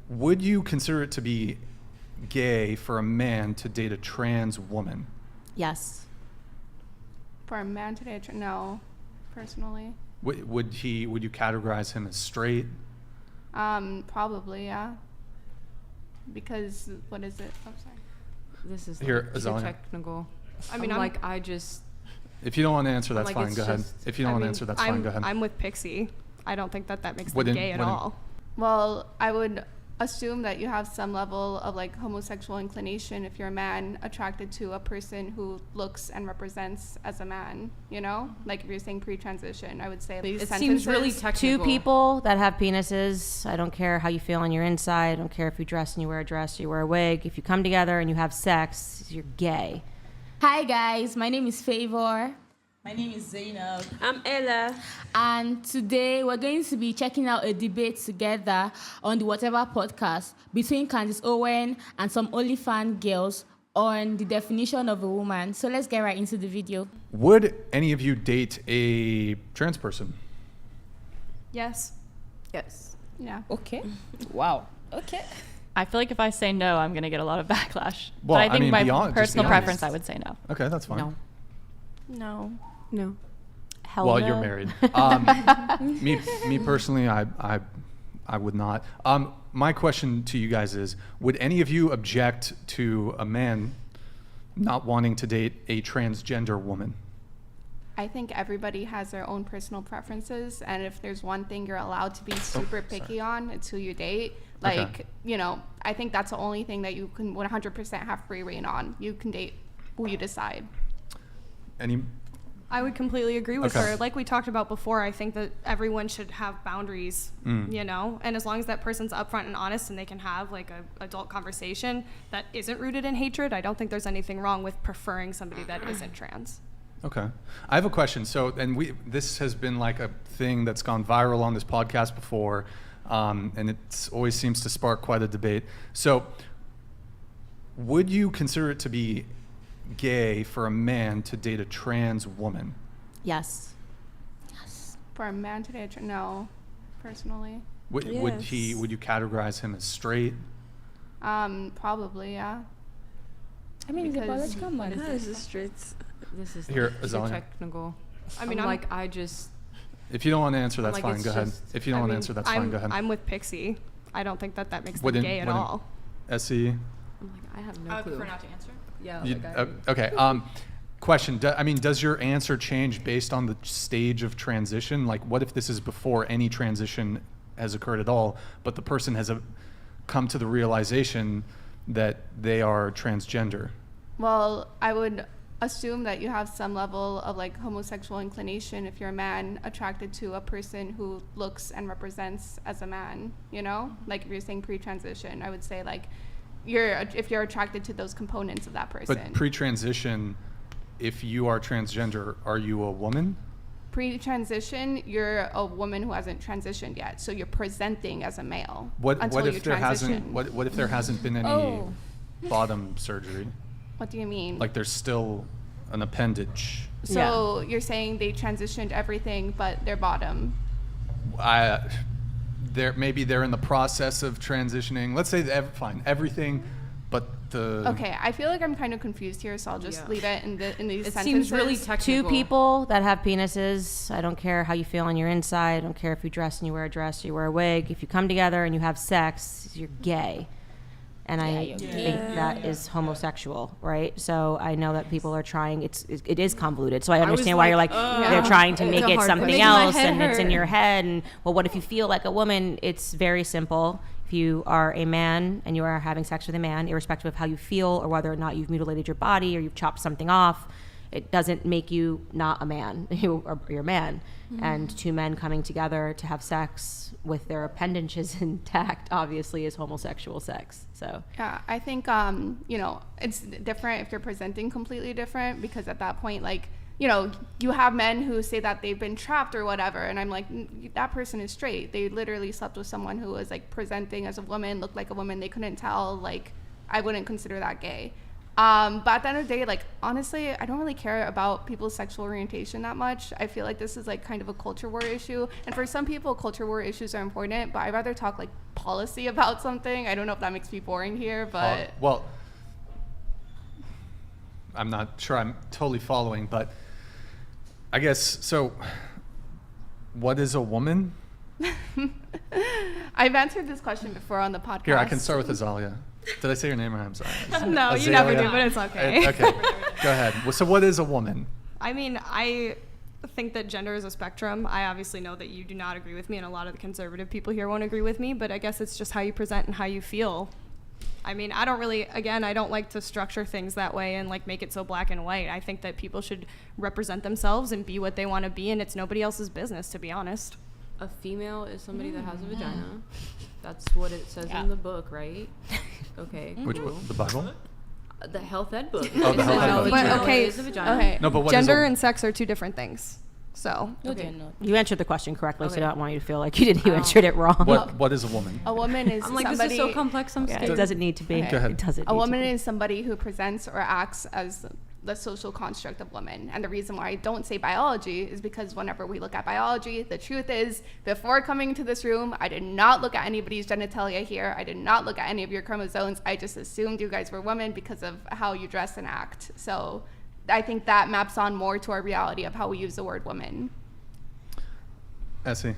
Would you consider it to be gay for a man to date a trans woman? Yes. For a man to date, no, personally. Would you categorize him as straight? Probably, yeah. Because, what is it? I'm sorry. This is Here, like, Azalea. technical. I mean, If you don't want to answer, that's like, fine. it's Go ahead. just- If you don't want to answer, that's fine. Go ahead. I'm with Pixie. I don't think that makes them Wouldn't- gay at wouldn't- all. Well, I would assume that you have some level of like homosexual inclination if you're a man attracted to a person who looks and represents as a man, you know? Like if you're saying pre-transition, I would say these It sentences. seems really technical. Two people that have penises, I don't care how you feel on your inside, I don't care if you dress and you wear a dress or you wear a wig. If you come together and you have sex, you're gay. Hi guys, my name is Favor. My name is Zainab. I'm Ella. And today we're going to be checking out a debate together on the Whatever podcast between Candace, Owens and some OnlyFans girls on the definition of a woman. So let's get right into the video. Would any of you date a trans person? Yes. Yes. Yeah. Okay. Wow. Okay. I feel like if I say no, I'm going to get a lot of backlash. Well, but I think be my personal be preference, honest. I would say no. Okay, that's fine. No. No. No. Hell Well, no. you're married. Me personally, I would not. My question to you guys is: would any of you object to a man not wanting to date a transgender woman? I think everybody has their own personal preferences, and if there's one thing you're allowed to be super picky on, it's who you date. Like, Okay. you know, I think that's the only thing that you can 100% have free reign on. You can date who you decide. Any? I would completely agree with Okay. her. Like we talked about before, I think that everyone should have boundaries, you know? And as long as that person's upfront and honest and they can have like a adult conversation that isn't rooted in hatred, I don't think there's anything wrong with preferring somebody that isn't trans. Okay. I have a question. So, this has been like a thing that's gone viral on this podcast before, and it always seems to spark quite a debate. So, would you consider it to be gay for a man to date a trans woman? Yes. For a man to date, no, personally. Would you categorize him as straight? Probably, yeah. I mean, it's a Because- biological man. This is straight. This is Here, like, Azalea. technical. I mean, If you don't want to answer, that's like, fine. it's Go ahead. just- If you don't want to answer, that's fine. Go ahead. I'm with Pixie. I don't think that makes them Wouldn't- gay at wouldn't- all. SE? I'm like, I have no I would clue. prefer not to answer. Yeah. You- Like okay. Question. Does your answer change based on the stage of transition? Like, what if this is before any transition has occurred at all, but the person has come to the realization that they are transgender? Well, I would assume that you have some level of like homosexual inclination if you're a man attracted to a person who looks and represents as a man, you know? Like if you're saying pre-transition, I would say like if you're attracted to those components of that person. But pre-transition, if you are transgender, are you a woman? Pre-transition, you're a woman who hasn't transitioned yet, so you're presenting as a male. What until if you there hasn't? transition. What if there hasn't been any Oh. bottom surgery? What do you mean? Like there's still an appendage. So you're saying they transitioned everything but their bottom. Maybe they're in the process of transitioning. Let's say fine, everything, but the. Okay, I feel like I'm kind of confused here, so I'll just leave it in these it sentences. seems really technical. Two people that have penises, I don't care how you feel on your inside, I don't care if you dress and you wear a dress or you wear a wig. If you come together and you have sex, you're gay. And I think that is homosexual, right? So I know that people are trying, it is convoluted. So I understand why you're like, they're trying to make it something else and it's in your head. And well, what if you feel like a woman? It's very simple. If you are a man and you are having sex with a man, irrespective of how you feel or whether or not you've mutilated your body or you've chopped something off, it doesn't make you not a man. You're a man. Mm-hmm. And two men coming together to have sex with their appendages intact obviously is homosexual sex. So Yeah, I think it's different if you're presenting completely different, because at that point, like, you have men who say that they've been trapped or whatever, and I'm like, that person is straight. They literally slept with someone who was like presenting as a woman, looked like a woman. They couldn't tell. Like, I wouldn't consider that gay. But at the end of the day, like, honestly, I don't really care about people's sexual orientation that much. I feel like this is like kind of a culture war issue. And for some people, culture war issues are important, but I'd rather talk like policy about something. I don't know if that makes me boring here, but well, I'm not sure I'm totally following, but I guess so. What is a woman? I've answered this question before on the podcast. Here, I can start with Azalea. Did I say your name right? I'm sorry. No, you never Azalea? do, but it's okay. Okay, go ahead. Well, so what is a woman? I mean, I think that gender is a spectrum. I obviously know that you do not agree with me, and a lot of the conservative people here won't agree with me, but I guess it's just how you present and how you feel. I mean, I don't like to structure things that way and like make it so black and white. I think that people should represent themselves and be what they want to be, and it's nobody else's business, to be honest. A female is somebody that has a vagina. That's what it says in the book, right? Okay. Which cool. book? The Bible? The health ed book. Oh, the It health says ed a book. female But okay, is a vagina. Okay. No, but what Gender is and sex are two different things. So, No, Okay. they're not. You answered the question correctly, so Okay. I don't want you to feel like you answered it wrong. what is a woman? A woman is I'm like, somebody. this is so complex. I'm Yeah, scared. it doesn't need to be. Okay. Go ahead. It doesn't. A need woman to be. is somebody who presents or acts as the social construct of woman. And the reason why I don't say biology is because whenever we look at biology, the truth is, before coming to this room, I did not look at anybody's genitalia here. I did not look at any of your chromosomes. I just assumed you guys were women because of how you dress and act. So I think that maps on more to our reality of how we use the word woman. Essie.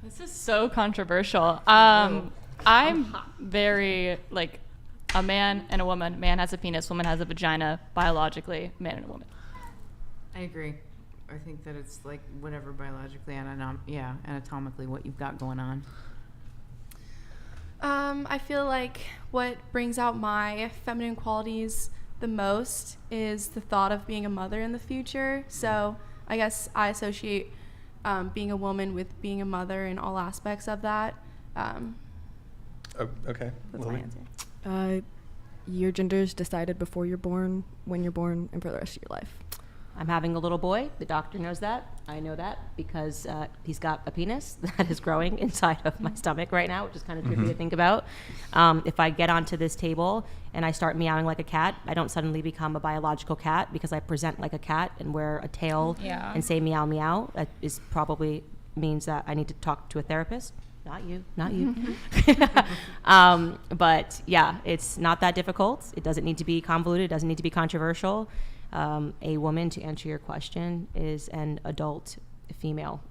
This is so controversial. I'm very like a man and a woman. Man has a penis, woman has a vagina. Biologically, man and a woman. I agree. I think that it's like whatever biologically and anatomically what you've got going on. I feel like what brings out my feminine qualities the most is the thought of being a mother in the future. So I guess I associate being a woman with being a mother in all aspects of that. Okay. That's Lily? my answer. Your gender is decided before you're born, when you're born, and for the rest of your life. I'm having a little boy. The doctor knows that. I know that because he's got a penis that is growing inside of my stomach right now, which is kind of trippy to think about. If I get onto this table and I start meowing like a cat, I don't suddenly become a biological cat because I present like a cat and wear a tail and say meow meow. That is probably means that I need to talk to a therapist. Not you. But yeah, it's not that difficult. It doesn't need to be convoluted. It doesn't need to be controversial. A woman, to answer your question, is an adult female.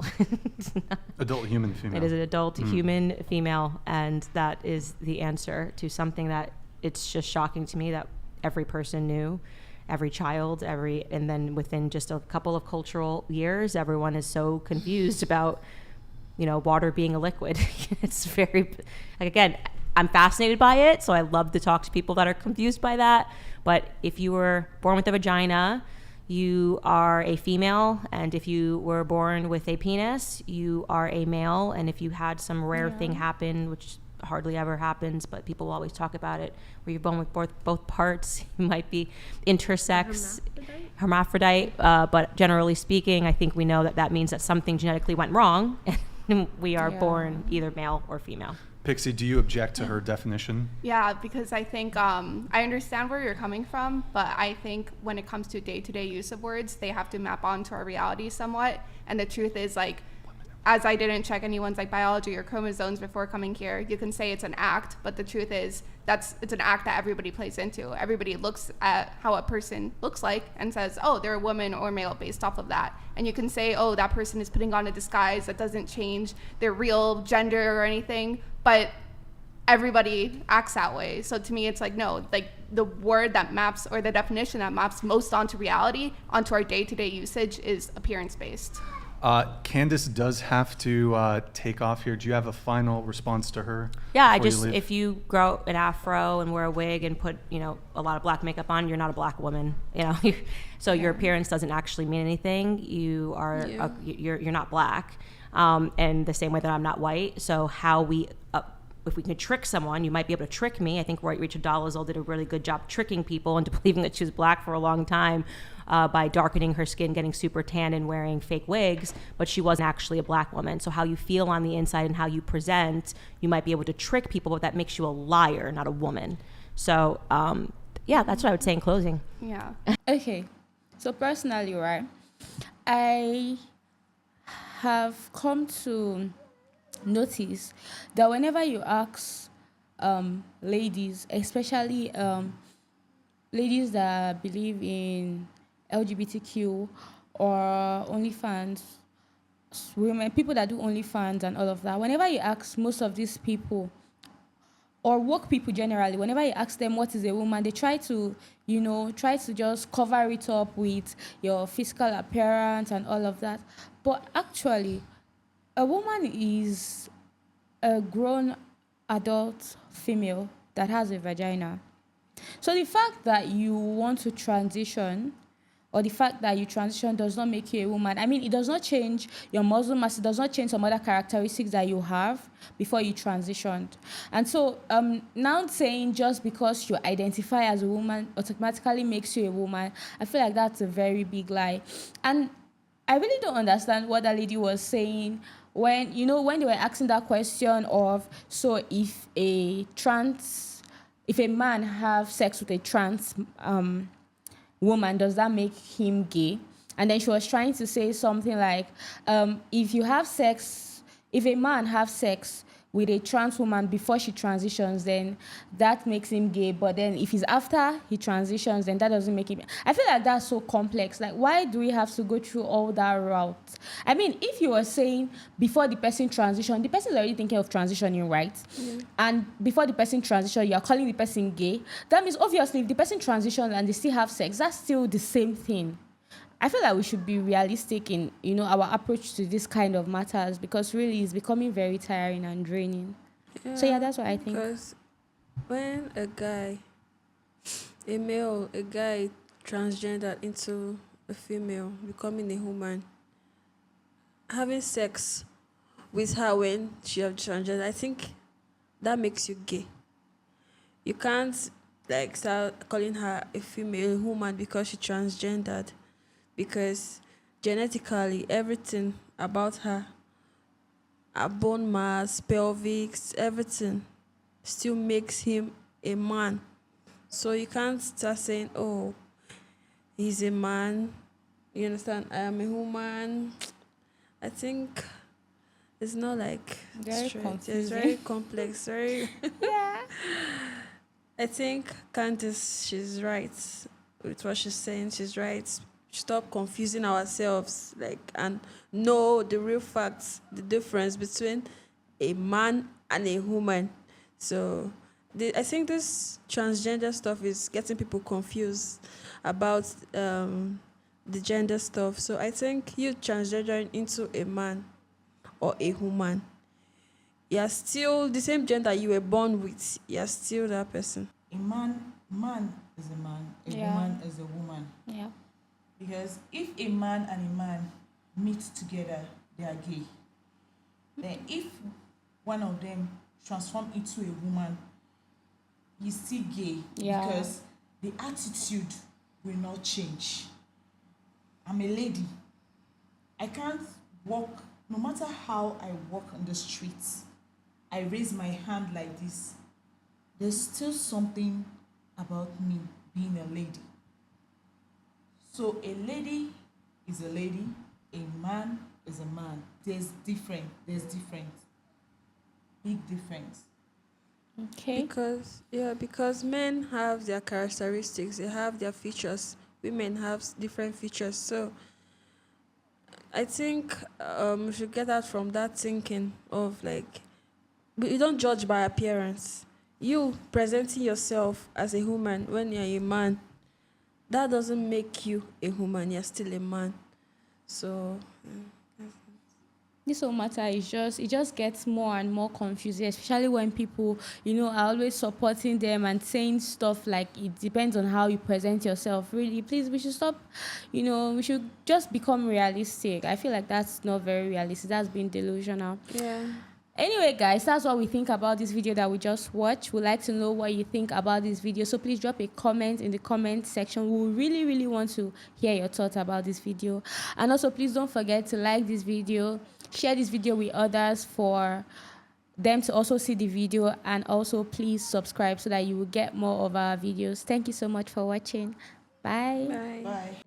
Adult human female. It is an adult human female, and that is the answer to something that it's just shocking to me that every person knew, every child, and then within just a couple of cultural years, everyone is so confused about, water being a liquid. It's very, like, again, I'm fascinated by it, so I love to talk to people that are confused by that. But if you were born with a vagina, you are a female, and if you were born with a penis, you are a male. And if you had some rare thing happen, which hardly ever happens, but people always talk about it, where you're born with both parts, you might be intersex, hermaphrodite. But generally speaking, I think we know that means that something genetically went wrong, and we are born either male or female. Pixie, do you object to her definition? Yeah, because I think I understand where you're coming from, but I think when it comes to day-to-day use of words, they have to map onto our reality somewhat. And the truth is, like, as I didn't check anyone's like biology or chromosomes before coming here, you can say it's an act, but the truth is it's an act that everybody plays into. Everybody looks at how a person looks like and says, oh, they're a woman or male based off of that. And you can say, oh, that person is putting on a disguise that doesn't change their real gender or anything, but everybody acts that way. So to me, it's like, no, like the word that maps, or the definition that maps most onto reality, onto our day-to-day usage, is appearance-based. Candace does have to take off here. Do you have a final response to her? Yeah, before you leave? if you grow an afro and wear a wig and put, a lot of black makeup on, you're not a black woman, So your appearance doesn't actually mean anything. You are, you're not black. And the same way that I'm not white. So if we can trick someone, you might be able to trick me. I think Rachel Dolezal did a really good job tricking people into believing that she was black for a long time by darkening her skin, getting super tan, and wearing fake wigs, but she wasn't actually a black woman. So how you feel on the inside and how you present, you might be able to trick people, but that makes you a liar, not a woman. So that's what I would say in closing. Yeah. Okay, so personally, right, I have come to notice that whenever you ask ladies, especially ladies that believe in LGBTQ or OnlyFans, women, people that do OnlyFans and all of that, whenever you ask most of these people, or woke people generally, whenever you ask them what is a woman, they try to, try to just cover it up with your physical appearance and all of that. But actually, a woman is a grown adult female that has a vagina. So the fact that you want to transition, or the fact that you transition, does not make you a woman. I mean, it does not change your muscle mass. It does not change some other characteristics that you have before you transitioned. And so now saying just because you identify as a woman automatically makes you a woman, I feel like that's a very big lie. And I really don't understand what that lady was saying when they were asking that question of, so if a man have sex with a trans woman, does that make him gay? And then she was trying to say something like, if a man have sex with a trans woman before she transitions, then that makes him gay. But then if he's after he transitions, then that doesn't make him. I feel like that's so complex. Like, why do we have to go through all that route? I mean, if you were saying before the person transition, the person is already thinking of transitioning, right? Yeah. And before the person transition, you're calling the person gay. That means obviously if the person transitions and they still have sex, that's still the same thing. I feel like we should be realistic in, our approach to this kind of matters, because really it's becoming very tiring and draining. Yeah, so yeah, that's what I think. Because when a guy transgendered into a female, becoming a woman, having sex with her when she have transgender, I think that makes you gay. You can't start calling her a female woman because she transgendered. Because genetically, everything about her bone mass, pelvics, everything still makes him a man. So you can't start saying, oh, he's a man. You understand? I am a woman. I think it's not very straight. confusing. It's very complex. Very. Yeah. I think Candace, she's right with what she's saying. She's right. Stop confusing ourselves, and know the real facts, the difference between a man and a woman. So I think this transgender stuff is getting people confused about the gender stuff. So I think you transgendering into a man or a woman, you're still the same gender you were born with. You're still that person. A man is a man. A woman is a woman. Yeah. Because if a man and a man meet together, they are gay. Then if one of them transform into a woman, he's still gay. Yeah. Because the attitude will not change. I'm a lady. I can't walk, no matter how I walk on the streets, I raise my hand like this. There's still something about me being a lady. So a lady is a lady, a man is a man. There's difference. Big difference. Okay. Because men have their characteristics, they have their features. Women have different features. So I think we should get out from that thinking of you don't judge by appearance. You presenting yourself as a woman when you're a man, that doesn't make you a woman. You're still a man. So this whole matter is it just gets more and more confusing, especially when people, are always supporting them and saying stuff like it depends on how you present yourself. Really, please, we should stop, we should just become realistic. I feel like that's not very realistic. That's being delusional. Yeah. Anyway, guys, that's what we think about this video that we just watched. We'd like to know what you think about this video. So please drop a comment in the comment section. We really, really want to hear your thoughts about this video. And also, please don't forget to like this video, share this video with others for them to also see the video. And also, please subscribe so that you will get more of our videos. Thank you so much for watching. Bye. Bye. Bye.